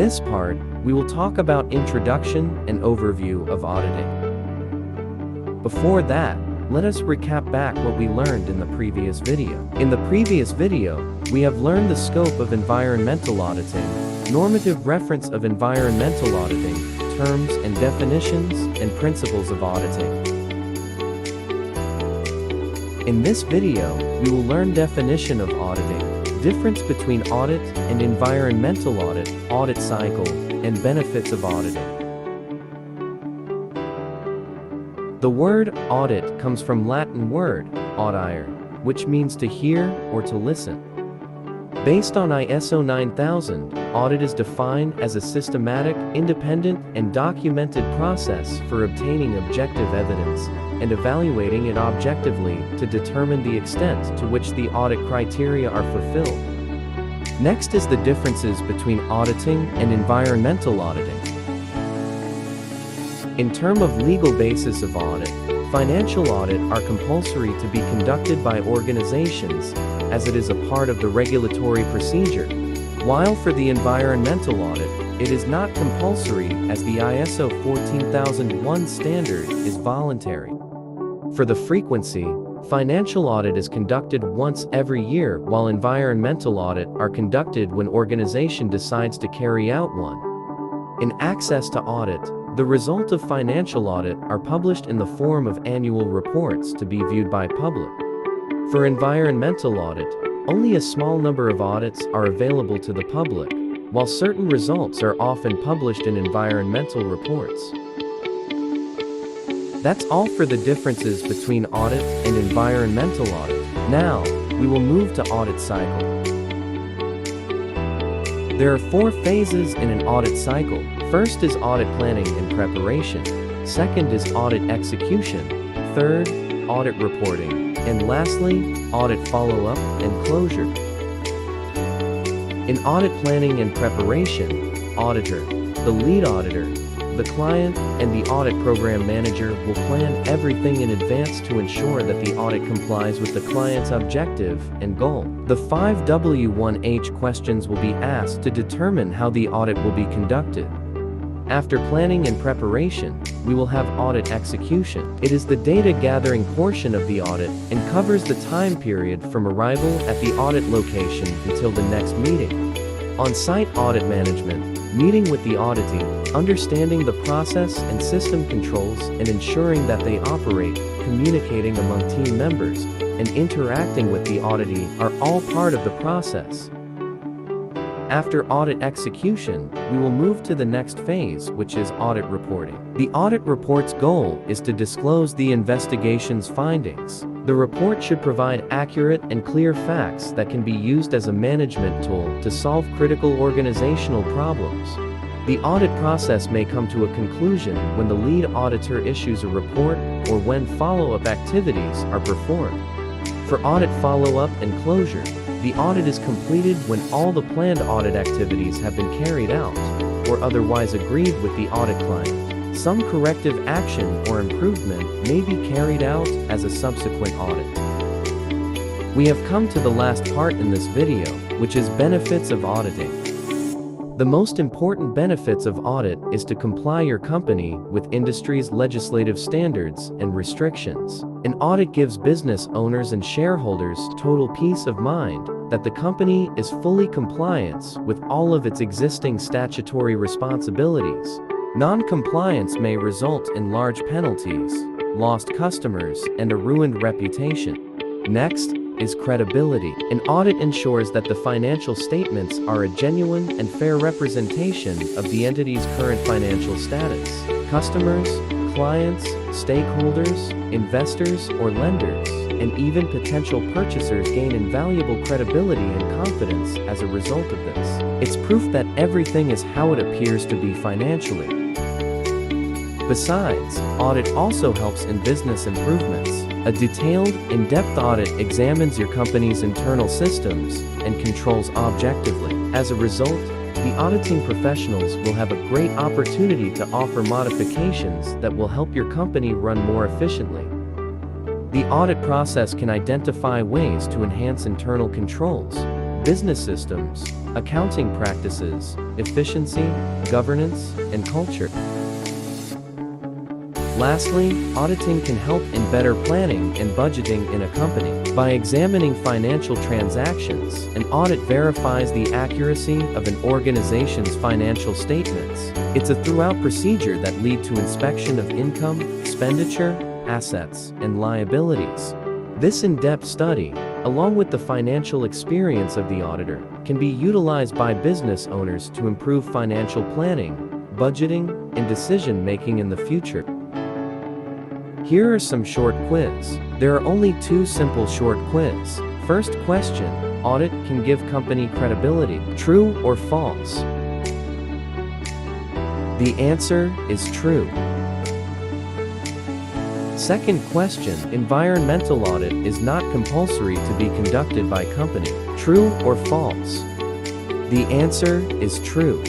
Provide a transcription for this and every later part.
this part, we will talk about introduction and overview of auditing. Before that, let us recap back what we learned in the previous video. In the previous video, we have learned the scope of environmental auditing, normative reference of environmental auditing, terms and definitions, and principles of auditing. In this video, we will learn definition of auditing, difference between audit and environmental audit cycle, and benefits of auditing. The word audit comes from Latin word audire, which means to hear or to listen. Based on ISO 9000, audit is defined as a systematic, independent, and documented process for obtaining objective evidence and evaluating it objectively to determine the extent to which the audit criteria are fulfilled. Next is the differences between auditing and environmental auditing. In terms of legal basis of audit, financial audit are compulsory to be conducted by organizations, as it is a part of the regulatory procedure, while for the environmental audit, it is not compulsory as the ISO 14001 standard is voluntary. For the frequency, financial audit is conducted once every year while environmental audit are conducted when organization decides to carry out one. In access to audit, the result of financial audit are published in the form of annual reports to be viewed by public. For environmental audit, only a small number of audits are available to the public, while certain results are often published in environmental reports. That's all for the differences between audit and environmental audit. Now, we will move to audit cycle. There are 4 phases in an audit cycle. First is audit planning and preparation. Second is audit execution. Third, audit reporting. And lastly, audit follow-up and closure. In audit planning and preparation, auditor, the lead auditor, the client, and the audit program manager will plan everything in advance to ensure that the audit complies with the client's objective and goal. The 5 W1H questions will be asked to determine how the audit will be conducted. After planning and preparation, we will have audit execution. It is the data gathering portion of the audit and covers the time period from arrival at the audit location until the next meeting. On-site audit management, meeting with the auditee, understanding the process and system controls and ensuring that they operate, communicating among team members, and interacting with the auditee are all part of the process. After audit execution, we will move to the next phase, which is audit reporting. The audit report's goal is to disclose the investigation's findings. The report should provide accurate and clear facts that can be used as a management tool to solve critical organizational problems. The audit process may come to a conclusion when the lead auditor issues a report or when follow-up activities are performed. For audit follow-up and closure, the audit is completed when all the planned audit activities have been carried out or otherwise agreed with the audit client. Some corrective action or improvement may be carried out as a subsequent audit. We have come to the last part in this video, which is benefits of auditing. The most important benefits of audit is to comply your company with industry's legislative standards and restrictions. An audit gives business owners and shareholders total peace of mind that the company is fully compliant with all of its existing statutory responsibilities. Non-compliance may result in large penalties, lost customers, and a ruined reputation. Next is credibility. An audit ensures that the financial statements are a genuine and fair representation of the entity's current financial status. Customers, clients, stakeholders, investors, or lenders, and even potential purchasers gain invaluable credibility and confidence as a result of this. It's proof that everything is how it appears to be financially. Besides, audit also helps in business improvements. A detailed, in-depth audit examines your company's internal systems and controls objectively. As a result, the auditing professionals will have a great opportunity to offer modifications that will help your company run more efficiently. The audit process can identify ways to enhance internal controls, business systems, accounting practices, efficiency, governance, and culture. Lastly, auditing can help in better planning and budgeting in a company. By examining financial transactions, an audit verifies the accuracy of an organization's financial statements. It's a throughout procedure that leads to inspection of income, expenditure, assets, and liabilities. This in-depth study, along with the financial experience of the auditor, can be utilized by business owners to improve financial planning, budgeting, and decision-making in the future. Here are some short quiz. There are only 2 simple short quiz. First question, audit can give company credibility. True or false? The answer is true. Second question, environmental audit is not compulsory to be conducted by company. True or false? The answer is true.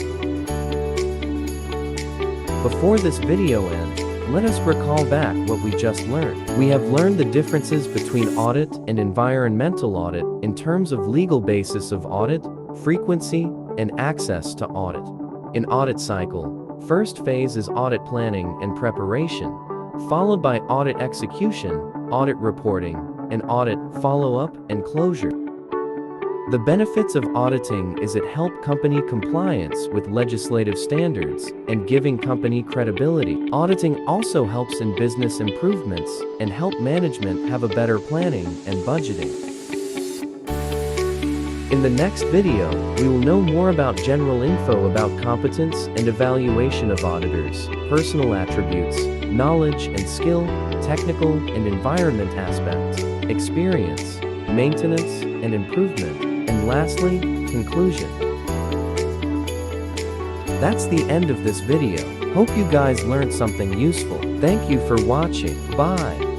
Before this video ends, let us recall back what we just learned. We have learned the differences between audit and environmental audit in terms of legal basis of audit, frequency, and access to audit. In audit cycle, first phase is audit planning and preparation, followed by audit execution, audit reporting, and audit follow-up and closure. The benefits of auditing is it helps company compliance with legislative standards and giving company credibility. Auditing also helps in business improvements and help management have a better planning and budgeting. In the next video, we will know more about general info about competence and evaluation of auditors, personal attributes, knowledge and skill, technical and environment aspects, experience, maintenance and improvement, and lastly, conclusion. That's the end of this video. Hope you guys learned something useful. Thank you for watching. Bye.